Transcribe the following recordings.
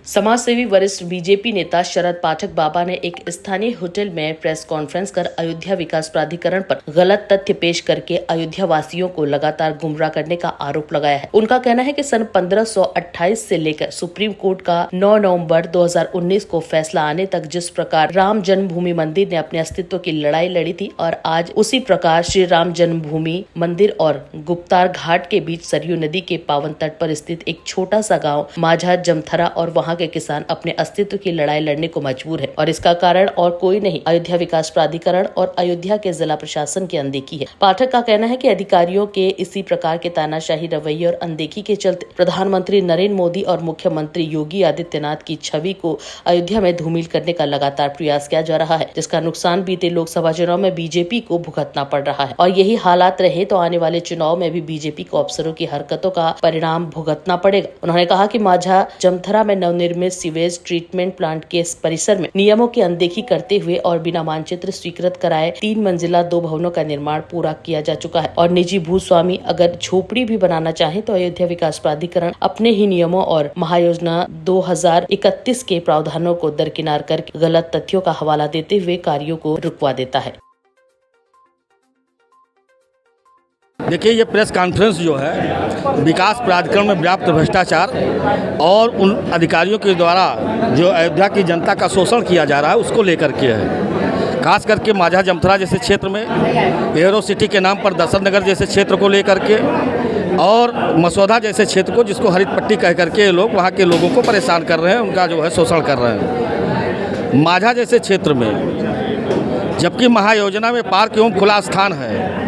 समाजसेवी वरिष्ठ बीजेपी नेता शरद पाठक बाबा ने एक स्थानीय होटल में प्रेस कॉन्फ्रेंस कर अयोध्या विकास प्राधिकरण पर गलत तथ्य पेश करके अयोध्या वासियों को लगातार गुमराह करने का आरोप लगाया है। उनका कहना है कि सन 1528 से लेकर सुप्रीम कोर्ट का 9 नवंबर 2019 को फैसला आने तक जिस प्रकार राम जन्मभूमि मंदिर ने अपने अस्तित्व की लड़ाई लड़ी थी और आज उसी प्रकार श्री राम जन्मभूमि मंदिर और गुप्तार घाट के बीच सरयू नदी के पावन तट पर स्थित एक छोटा सा गाँव माझा जमथरा और वहाँ के किसान अपने अस्तित्व की लड़ाई लड़ने को मजबूर है और इसका कारण और कोई नहीं अयोध्या विकास प्राधिकरण और अयोध्या के जिला प्रशासन की अनदेखी है। पाठक का कहना है कि अधिकारियों के इसी प्रकार के तानाशाही रवैये और अनदेखी के चलते प्रधानमंत्री नरेंद्र मोदी और मुख्यमंत्री योगी आदित्यनाथ की छवि को अयोध्या में धूमिल करने का लगातार प्रयास किया जा रहा है, जिसका नुकसान बीते लोकसभा चुनाव में बीजेपी को भुगतना पड़ रहा है और यही हालात रहे तो आने वाले चुनाव में भी बीजेपी को अफसरों की हरकतों का परिणाम भुगतना पड़ेगा। उन्होंने कहा कि माझा जमथरा में नवनिर्मित सीवेज ट्रीटमेंट प्लांट के परिसर में नियमों की अनदेखी करते हुए और बिना मानचित्र स्वीकृत कराए 3 मंजिला 2 भवनों का निर्माण पूरा किया जा चुका है और निजी भूस्वामी अगर झोपड़ी भी बनाना चाहे तो अयोध्या विकास प्राधिकरण अपने ही नियमों और महायोजना 2031 के प्रावधानों को दरकिनार करके गलत तथ्यों का हवाला देते हुए कार्यों को रुकवा देता है। देखिए, ये प्रेस कॉन्फ्रेंस जो है विकास प्राधिकरण में व्याप्त भ्रष्टाचार और उन अधिकारियों के द्वारा जो अयोध्या की जनता का शोषण किया जा रहा है उसको लेकर के है। खास करके माझा जमथरा जैसे क्षेत्र में, एरो सिटी के नाम पर दर्शन नगर जैसे क्षेत्र को लेकर के और मसौदा जैसे क्षेत्र को, जिसको हरित पट्टी कह करके लोग वहाँ के लोगों को परेशान कर रहे हैं, उनका जो है शोषण कर रहे हैं। माझा जैसे क्षेत्र में जबकि महायोजना में पार्क एवं खुला स्थान है,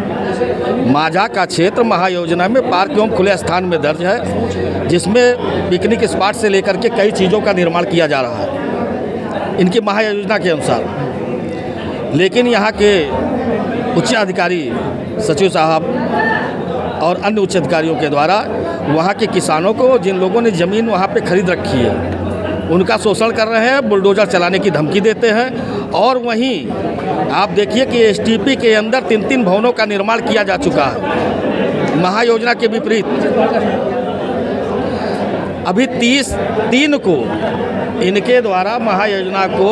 माझा का क्षेत्र महायोजना में पार्क एवं खुले स्थान में दर्ज है, जिसमें पिकनिक स्पॉट से लेकर के कई चीज़ों का निर्माण किया जा रहा है इनकी महायोजना के अनुसार। लेकिन यहाँ के उच्च अधिकारी सचिव साहब और अन्य उच्च अधिकारियों के द्वारा वहाँ के किसानों को, जिन लोगों ने ज़मीन वहाँ पे खरीद रखी है, उनका शोषण कर रहे हैं, बुलडोजर चलाने की धमकी देते हैं। और वहीं आप देखिए कि एसटीपी के अंदर 3 भवनों का निर्माण किया जा चुका है महायोजना के विपरीत। अभी 3 को इनके द्वारा महायोजना को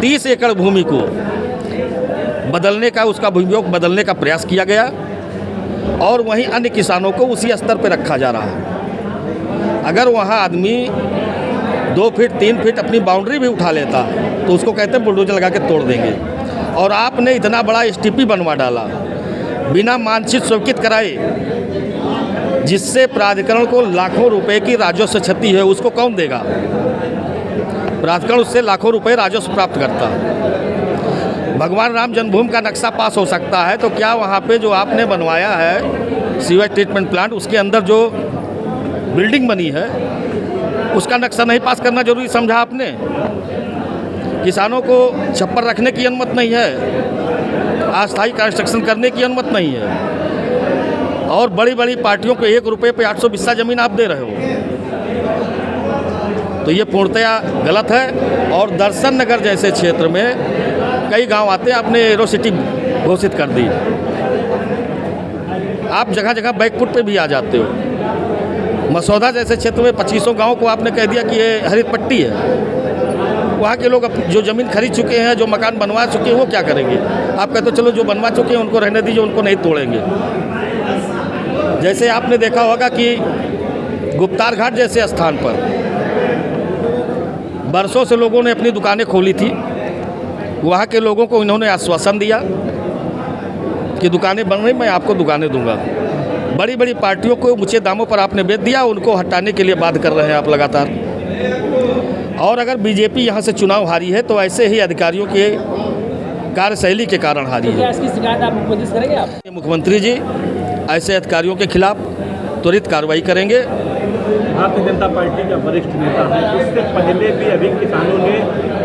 30 एकड़ भूमि को बदलने का, उसका भूमियोग बदलने का प्रयास किया गया और वहीं अन्य किसानों को उसी स्तर पर रखा जा रहा है। अगर वहाँ आदमी 2 फीट 3 फीट अपनी बाउंड्री भी उठा लेता तो उसको कहते हैं बुलडोजर लगा के तोड़ देंगे। और आपने इतना बड़ा एसटीपी बनवा डाला बिना मानचित्र स्वीकृत कराए, जिससे प्राधिकरण को लाखों रुपए की राजस्व क्षति है। उसको कौन देगा? प्राधिकरण उससे लाखों रुपए राजस्व प्राप्त करता है। भगवान राम जन्मभूमि का नक्शा पास हो सकता है तो क्या वहाँ पे जो आपने बनवाया है सीवेज ट्रीटमेंट प्लांट, उसके अंदर जो बिल्डिंग बनी है उसका नक्शा नहीं पास करना जरूरी समझा आपने? किसानों को छप्पर रखने की अनुमति नहीं है, अस्थायी कंस्ट्रक्शन करने की अनुमति नहीं है और बड़ी बड़ी पार्टियों को 1 रुपये पे 800 बिस्सा ज़मीन आप दे रहे हो, तो ये पूर्णतया गलत है। और दर्शन नगर जैसे क्षेत्र में कई गांव आते हैं, आपने एरो सिटी घोषित कर दी, आप जगह जगह बैकफुट पे भी आ जाते हो। मसौदा जैसे क्षेत्र में 2500 गाँव को आपने कह दिया कि ये हरित पट्टी है। वहाँ के लोग जो ज़मीन खरीद चुके हैं, जो मकान बनवा चुके हैं, वो क्या करेंगे? आप कहते हो चलो जो बनवा चुके हैं उनको रहने दीजिए, उनको नहीं तोड़ेंगे। जैसे आपने देखा होगा कि गुप्तार घाट जैसे स्थान पर बरसों से लोगों ने अपनी दुकानें खोली थी। वहाँ के लोगों को इन्होंने आश्वासन दिया कि दुकानें बन रही, मैं आपको दुकानें दूंगा। बड़ी बड़ी पार्टियों को ऊंचे दामों पर आपने बेच दिया, उनको हटाने के लिए बाध्य कर रहे हैं आप लगातार। और अगर बीजेपी यहाँ से चुनाव हारी है तो ऐसे ही अधिकारियों के कार्यशैली के कारण हारी है। इसकी शिकायत आप मुख्यमंत्री से करेंगे? आप मुख्यमंत्री जी ऐसे अधिकारियों के खिलाफ त्वरित कार्रवाई करेंगे। भारतीय जनता पार्टी का वरिष्ठ नेता है, इससे पहले भी अभी किसानों ने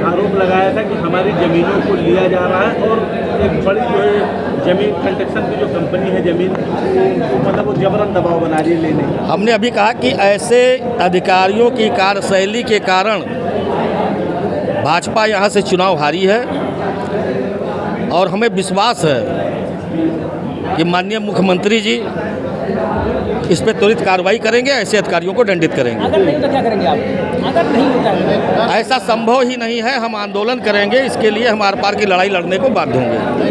आरोप लगाया था कि हमारी ज़मीनों को लिया जा रहा है और एक बड़ी जो है जमीन कंस्ट्रक्शन की जो कंपनी है ज़मीन मतलब वो जबरन दबाव बना रही है लेने का। हमने अभी कहा कि ऐसे अधिकारियों की कार्यशैली के कारण भाजपा यहाँ से चुनाव हारी है और हमें विश्वास है कि माननीय मुख्यमंत्री जी इस पर त्वरित कार्रवाई करेंगे, ऐसे अधिकारियों को दंडित करेंगे। अगर नहीं तो क्या करेंगे आप? अगर नहीं होता है ऐसा संभव ही नहीं है, हम आंदोलन करेंगे, इसके लिए हम आर पार की लड़ाई लड़ने को बाध्य होंगे।